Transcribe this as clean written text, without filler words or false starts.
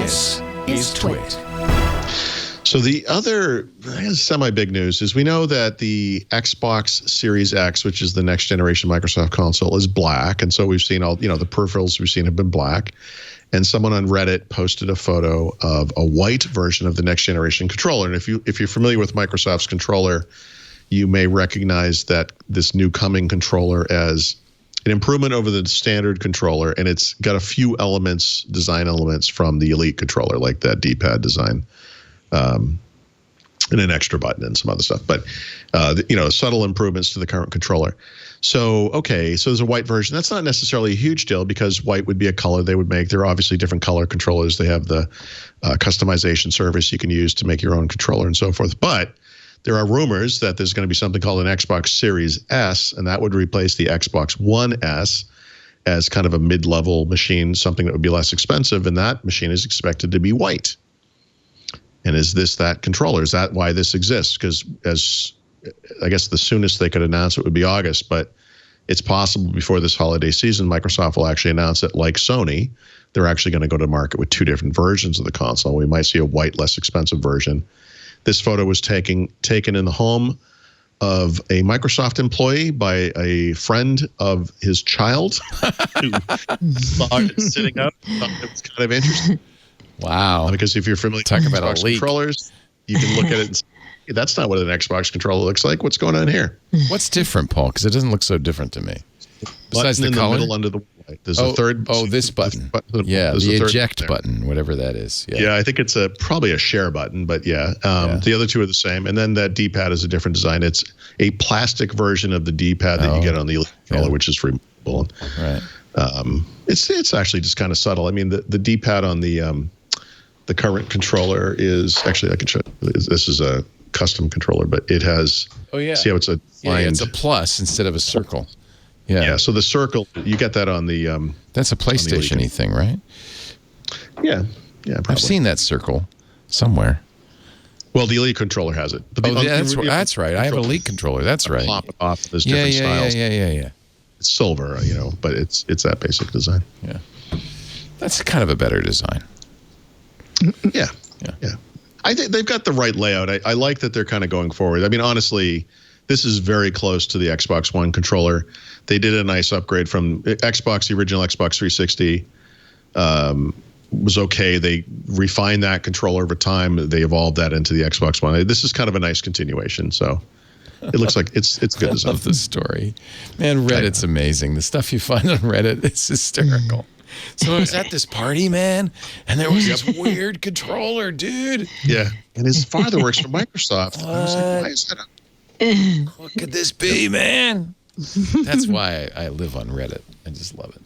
This is TWiT. So the other semi-big news is we know that the Xbox Series X, which is the next generation Microsoft console, is black. And so we've seen all, the peripherals we've seen have been black. And someone on Reddit posted a photo of a white version of the next generation controller. And if you're familiar with Microsoft's controller, you may recognize that this new coming controller as an improvement over the standard controller. And it's got a few design elements from the Elite controller, like that D-pad design. And an extra button and some other stuff, but subtle improvements to the current controller. So there's a white version. That's not necessarily a huge deal because white would be a color they would make. There are obviously different color controllers. They have the customization service you can use to make your own controller and so forth. But there are rumors that there's going to be something called an Xbox Series S, and that would replace the Xbox One S as kind of a mid-level machine, something that would be less expensive, and that machine is expected to be white. And is this that controller? Is that why this exists? Because I guess the soonest they could announce it would be August, but it's possible before this holiday season, Microsoft will actually announce that, like Sony, they're actually going to go to market with two different versions of the console. We might see a white, less expensive version. This photo was taken in the home of a Microsoft employee by a friend of his child who saw it sitting up. Thought it was kind of interesting. Wow. Because if you're familiar with Xbox controllers, you can look at it and say, hey, that's not what an Xbox controller looks like. What's going on here? What's different, Paul? Because it doesn't look so different to me. Besides the color? The middle under the white. There's a third. Oh, this button. Yeah, the eject button, whatever that is. Yeah, I think it's probably a share button, but yeah. The other two are the same. And then that D-pad is a different design. It's a plastic version of the D-pad that you get on the Elite controller, which is removable. Right. It's actually just kind of subtle. I mean, the D-pad on the current controller is actually, I can show you, this is a custom controller, but it has, see how it's a it's a plus instead of a circle. Yeah. So the circle, you get that on the that's a PlayStation-y thing, right? Yeah, probably. I've seen that circle somewhere. Well, the Elite controller has it. But that's right. I have an Elite controller. That's right. Pop it off. There's different styles. Yeah. It's silver, but it's that basic design. Yeah. That's kind of a better design. Yeah. I think they've got the right layout. I like that they're kind of going forward. I mean, honestly, this is very close to the Xbox One controller. They did a nice upgrade from Xbox. The original Xbox 360 was okay. They refined that controller over time. They evolved that into the Xbox One. This is kind of a nice continuation. So it looks like it's good design. I love the story. Man, Reddit's amazing. The stuff you find on Reddit is hysterical. So I was at this party, man, and there was this weird controller, dude. Yeah, and his father works for Microsoft. I was like, why is that? What could this be, man? That's why I live on Reddit. I just love it.